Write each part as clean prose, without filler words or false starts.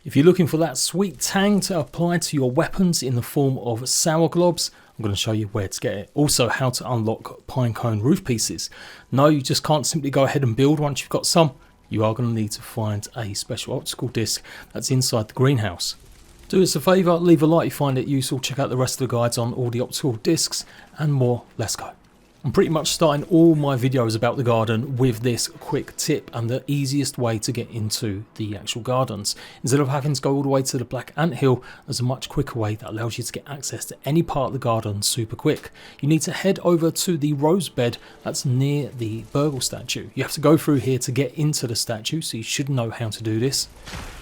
If you're looking for that sweet tang to apply to your weapons in the form of sour globs, I'm going to show you where to get it. Also, how to unlock pinecone roof pieces. No, you just can't simply go ahead and build once you've got some. You are going to need to find a special optical disc that's inside the greenhouse. Do us a favour, leave a like if you find it useful, check out the rest of the guides on all the optical discs and more. Let's go. I'm pretty much starting all my videos about the garden with this quick tip and the easiest way to get into the actual gardens. Instead of having to go all the way to the Black Ant Hill, there's a much quicker way that allows you to get access to any part of the garden super quick. You need to head over to the rose bed that's near the Burgle statue. You have to go through here to get into the statue, so you should know how to do this.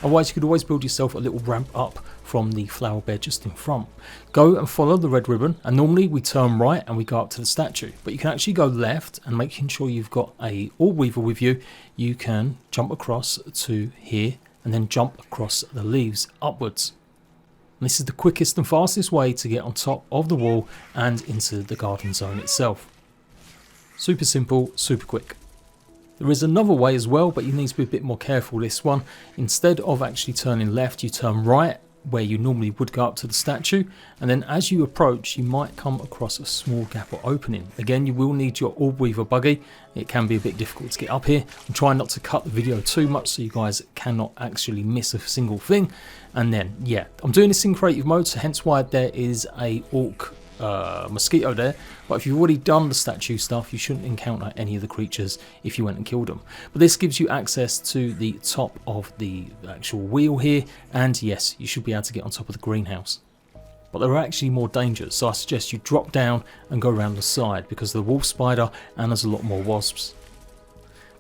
Otherwise, you could always build yourself a little ramp up from the flower bed just in front. Go and follow the red ribbon, and normally we turn right and we go up to the statue, but you can actually go left, and making sure you've got a orb weaver with you, you can jump across to here and then jump across the leaves upwards. And this is the quickest and fastest way to get on top of the wall and into the garden zone itself. Super simple, super quick. There is another way as well, but you need to be a bit more careful this one. Instead of actually turning left, you turn right, where you normally would go up to the statue, and then as you approach you might come across a small gap or opening. Again, you will need your orb weaver buggy. It can be a bit difficult to get up here. I'm trying not to cut the video too much so you guys cannot actually miss a single thing. And then yeah, I'm doing this in creative mode, so hence why there is a orc mosquito there, but if you've already done the statue stuff, you shouldn't encounter any of the creatures if you went and killed them. But this gives you access to the top of the actual wheel here, and yes, you should be able to get on top of the greenhouse. But there are actually more dangers, so I suggest you drop down and go around the side because of the wolf spider and there's a lot more wasps.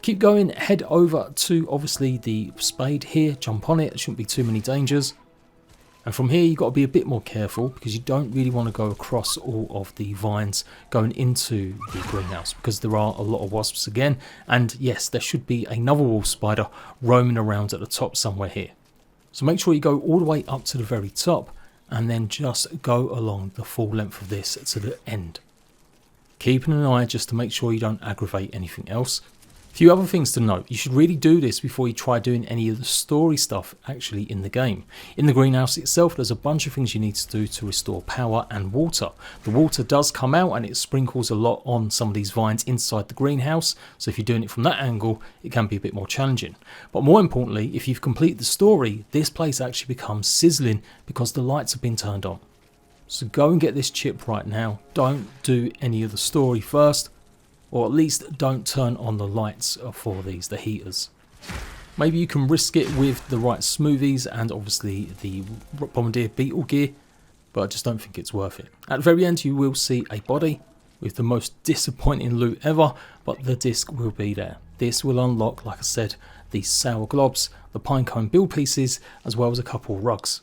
Keep going, head over to obviously the spade here, jump on it, there shouldn't be too many dangers. And from here you've got to be a bit more careful because you don't really want to go across all of the vines going into the greenhouse because there are a lot of wasps again. And yes, there should be another wolf spider roaming around at the top somewhere here. So make sure you go all the way up to the very top and then just go along the full length of this to the end. Keeping an eye just to make sure you don't aggravate anything else. A few other things to note: you should really do this before you try doing any of the story stuff actually in the game. In the greenhouse itself, there's a bunch of things you need to do to restore power and water. The water does come out and it sprinkles a lot on some of these vines inside the greenhouse, so if you're doing it from that angle, it can be a bit more challenging. But more importantly, if you've completed the story, this place actually becomes sizzling because the lights have been turned on. So go and get this chip right now. Don't do any of the story first. Or at least don't turn on the lights for these, the heaters. Maybe you can risk it with the right smoothies and obviously the bombardier beetle gear, but I just don't think it's worth it. At the very end you will see a body with the most disappointing loot ever, but the disc will be there. This will unlock, like I said, the sour globs, the pinecone build pieces, as well as a couple rugs.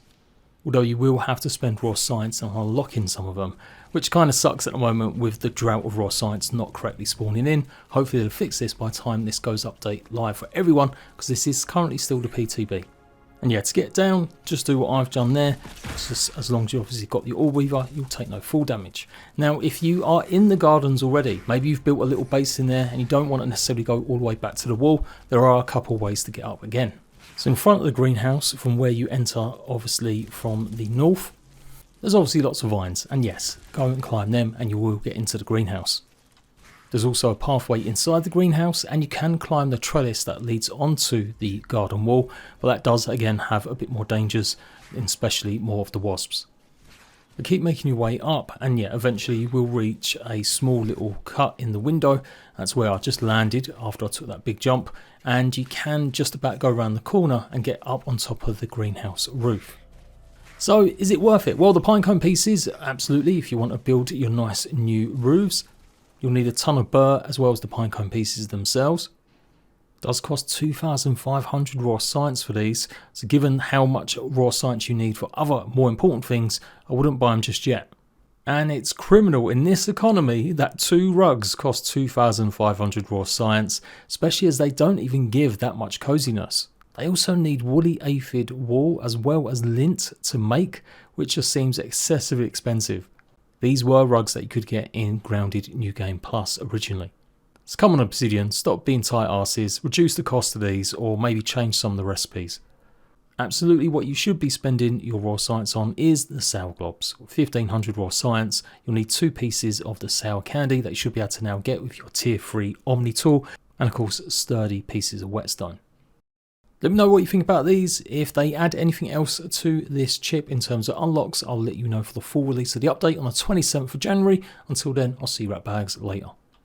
Although you will have to spend raw science on unlocking some of them, which kind of sucks at the moment with the drought of raw science not correctly spawning in. Hopefully they'll fix this by the time this goes update live for everyone, because this is currently still the PTB. And yeah, to get down, just do what I've done there. Just as long as you obviously got the orb weaver, you'll take no full damage. Now, if you are in the gardens already, maybe you've built a little base in there and you don't want to necessarily go all the way back to the wall, there are a couple ways to get up again. So in front of the greenhouse, from where you enter obviously from the north, there's obviously lots of vines, and yes, go and climb them and you will get into the greenhouse. There's also a pathway inside the greenhouse and you can climb the trellis that leads onto the garden wall, but that does again have a bit more dangers, especially more of the wasps. But keep making your way up, and yeah, eventually you will reach a small little cut in the window. That's where I just landed after I took that big jump, and you can just about go around the corner and get up on top of the greenhouse roof. So is it worth it? Well, the pinecone pieces, absolutely. If you want to build your nice new roofs, you'll need a ton of burr as well as the pinecone pieces themselves. Does cost 2,500 raw science for these, so given how much raw science you need for other more important things, I wouldn't buy them just yet. And it's criminal in this economy that 2 rugs cost 2,500 raw science, especially as they don't even give that much coziness. They also need woolly aphid wool as well as lint to make, which just seems excessively expensive. These were rugs that you could get in Grounded New Game Plus originally. So come on Obsidian, stop being tight asses, reduce the cost of these, or maybe change some of the recipes. Absolutely what you should be spending your raw science on is the sour globs. 1500 raw science, you'll need 2 pieces of the sour candy that you should be able to now get with your tier 3 Omni tool, and of course sturdy pieces of whetstone. Let me know what you think about these. If they add anything else to this chip in terms of unlocks, I'll let you know for the full release of the update on the 27th of January. Until then, I'll see you at bags later.